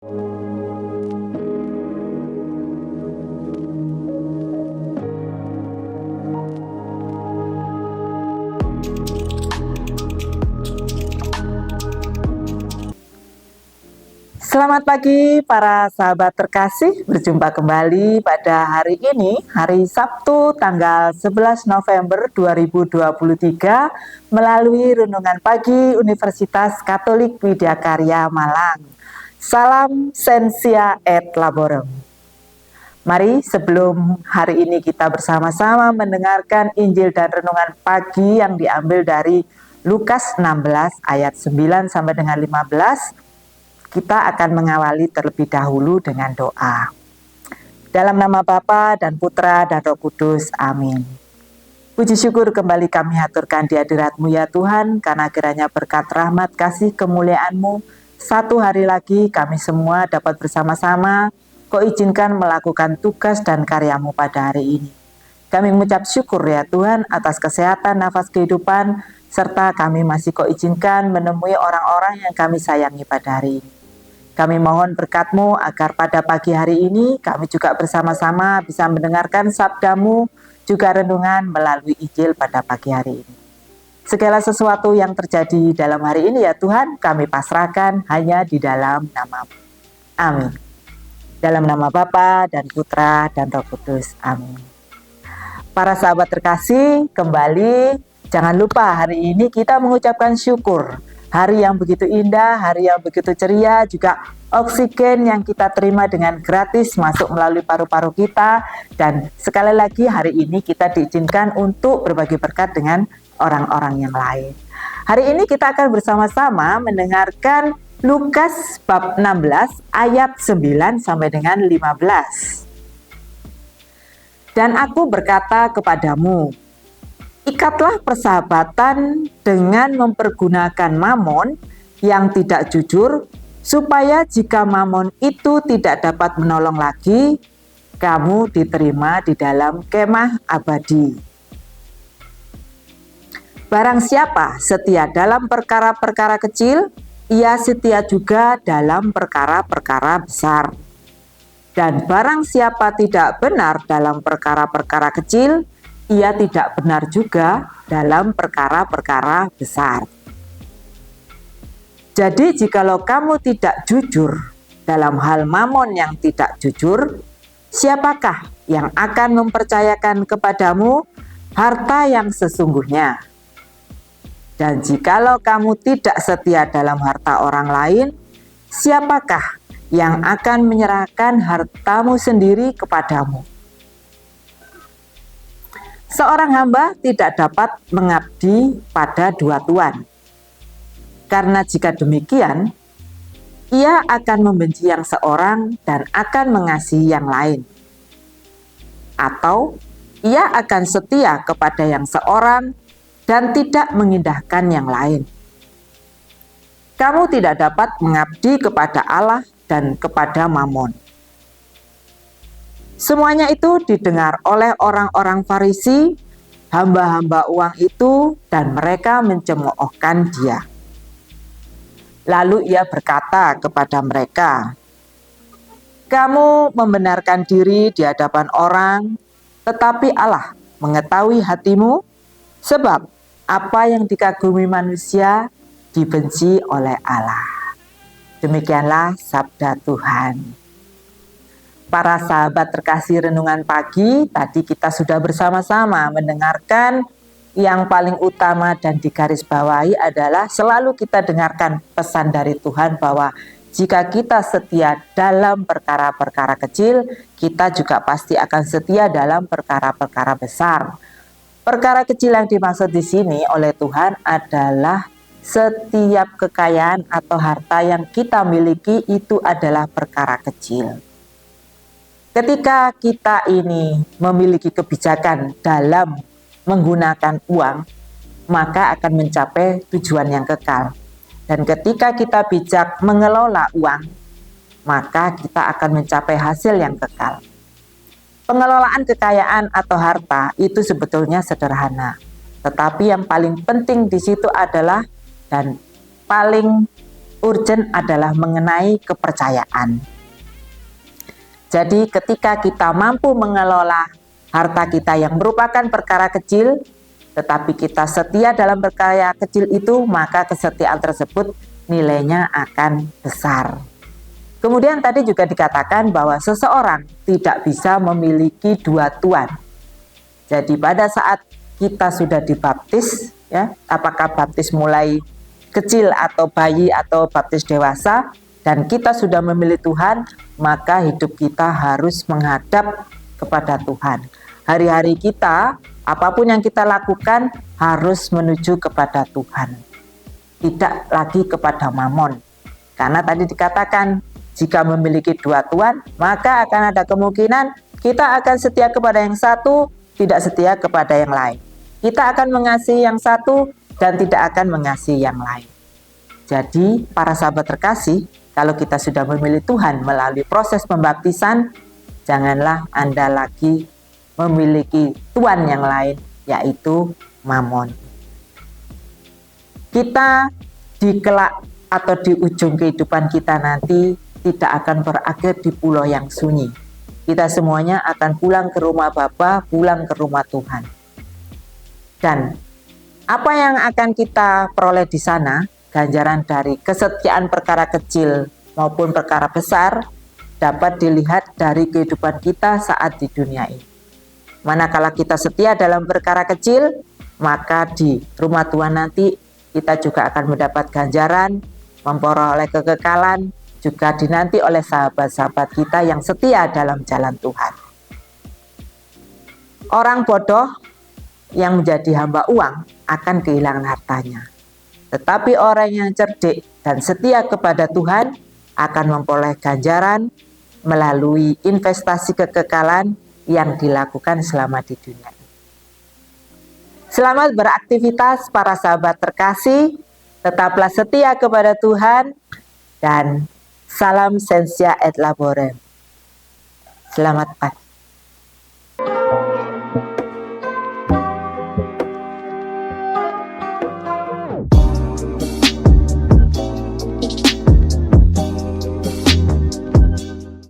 Selamat pagi para sahabat terkasih, berjumpa kembali pada hari ini, hari Sabtu tanggal 11 November 2023 melalui Renungan Pagi Universitas Katolik Widya Karya Malang. Salam Sensia et Laborem. Mari sebelum hari ini kita bersama-sama mendengarkan Injil dan Renungan Pagi yang diambil dari Lukas 16 ayat 9 sampai dengan 15. Kita akan mengawali terlebih dahulu dengan doa. Dalam nama Bapa dan Putra dan Roh Kudus, amin. Puji syukur kembali kami haturkan di hadirat-Mu ya Tuhan, karena kiranya berkat rahmat kasih kemuliaan-Mu, satu hari lagi kami semua dapat bersama-sama Kau izinkan melakukan tugas dan karya-Mu pada hari ini. Kami mengucap syukur ya Tuhan atas kesehatan, nafas kehidupan, serta kami masih Kau izinkan menemui orang-orang yang kami sayangi pada hari ini. Kami mohon berkat-Mu agar pada pagi hari ini kami juga bersama-sama bisa mendengarkan sabda-Mu, juga renungan melalui Injil pada pagi hari ini. Segala sesuatu yang terjadi dalam hari ini ya Tuhan, kami pasrahkan hanya di dalam nama-Mu. Amin. Dalam nama Bapa dan Putra dan Roh Kudus. Amin. Para sahabat terkasih, kembali jangan lupa hari ini kita mengucapkan syukur. Hari yang begitu indah, hari yang begitu ceria, juga oksigen yang kita terima dengan gratis masuk melalui paru-paru kita. Dan sekali lagi hari ini kita diizinkan untuk berbagi berkat dengan orang-orang yang lain. Hari ini kita akan bersama-sama mendengarkan Lukas bab 16 ayat 9 sampai dengan 15. Dan aku berkata kepadamu, ikatlah persahabatan dengan mempergunakan mamon yang tidak jujur, supaya jika mamon itu tidak dapat menolong lagi, kamu diterima di dalam kemah abadi. Barang siapa setia dalam perkara-perkara kecil, ia setia juga dalam perkara-perkara besar. Dan barang siapa tidak benar dalam perkara-perkara kecil, ia tidak benar juga dalam perkara-perkara besar. Jadi jikalau kamu tidak jujur dalam hal mamon yang tidak jujur, siapakah yang akan mempercayakan kepadamu harta yang sesungguhnya? Dan jikalau kamu tidak setia dalam harta orang lain, siapakah yang akan menyerahkan hartamu sendiri kepadamu? Seorang hamba tidak dapat mengabdi pada dua tuan, karena jika demikian, ia akan membenci yang seorang dan akan mengasihi yang lain. Atau ia akan setia kepada yang seorang dan tidak mengindahkan yang lain. Kamu tidak dapat mengabdi kepada Allah dan kepada Mamon. Semuanya itu didengar oleh orang-orang Farisi, hamba-hamba uang itu, dan mereka mencemoohkan dia. Lalu ia berkata kepada mereka, kamu membenarkan diri di hadapan orang, tetapi Allah mengetahui hatimu, sebab apa yang dikagumi manusia dibenci oleh Allah. Demikianlah sabda Tuhan. Para sahabat terkasih renungan pagi, tadi kita sudah bersama-sama mendengarkan yang paling utama dan digarisbawahi adalah selalu kita dengarkan pesan dari Tuhan bahwa jika kita setia dalam perkara-perkara kecil, kita juga pasti akan setia dalam perkara-perkara besar. Perkara kecil yang dimaksud di sini oleh Tuhan adalah setiap kekayaan atau harta yang kita miliki itu adalah perkara kecil. Ketika kita ini memiliki kebijakan dalam menggunakan uang, maka akan mencapai tujuan yang kekal. Dan ketika kita bijak mengelola uang, maka kita akan mencapai hasil yang kekal. Pengelolaan kekayaan atau harta itu sebetulnya sederhana, tetapi yang paling penting di situ adalah dan paling urgent adalah mengenai kepercayaan. Jadi ketika kita mampu mengelola harta kita yang merupakan perkara kecil, tetapi kita setia dalam perkara kecil itu, maka kesetiaan tersebut nilainya akan besar. Kemudian tadi juga dikatakan bahwa seseorang tidak bisa memiliki dua tuan. Jadi pada saat kita sudah dibaptis, ya, apakah baptis mulai kecil atau bayi atau baptis dewasa, dan kita sudah memilih Tuhan, maka hidup kita harus menghadap kepada Tuhan. Hari-hari kita, apapun yang kita lakukan harus menuju kepada Tuhan, tidak lagi kepada mamon. Karena tadi dikatakan, jika memiliki dua tuan, maka akan ada kemungkinan kita akan setia kepada yang satu, tidak setia kepada yang lain. Kita akan mengasihi yang satu dan tidak akan mengasihi yang lain. Jadi, para sahabat terkasih, kalau kita sudah memilih Tuhan melalui proses pembaptisan, janganlah Anda lagi memiliki tuan yang lain, yaitu mamon. Kita di kelak atau di ujung kehidupan kita nanti tidak akan berakhir di pulau yang sunyi. Kita semuanya akan pulang ke rumah Bapa, pulang ke rumah Tuhan. Dan apa yang akan kita peroleh di sana, ganjaran dari kesetiaan perkara kecil maupun perkara besar, dapat dilihat dari kehidupan kita saat di dunia ini. Manakala kita setia dalam perkara kecil, maka di rumah Tuhan nanti kita juga akan mendapat ganjaran, memperoleh kekekalan, juga dinanti oleh sahabat-sahabat kita yang setia dalam jalan Tuhan. Orang bodoh yang menjadi hamba uang akan kehilangan hartanya. Tetapi orang yang cerdik dan setia kepada Tuhan akan memperoleh ganjaran melalui investasi kekekalan yang dilakukan selama di dunia ini. Selamat beraktivitas para sahabat terkasih, tetaplah setia kepada Tuhan, dan salam sensia et laborem. Selamat pagi.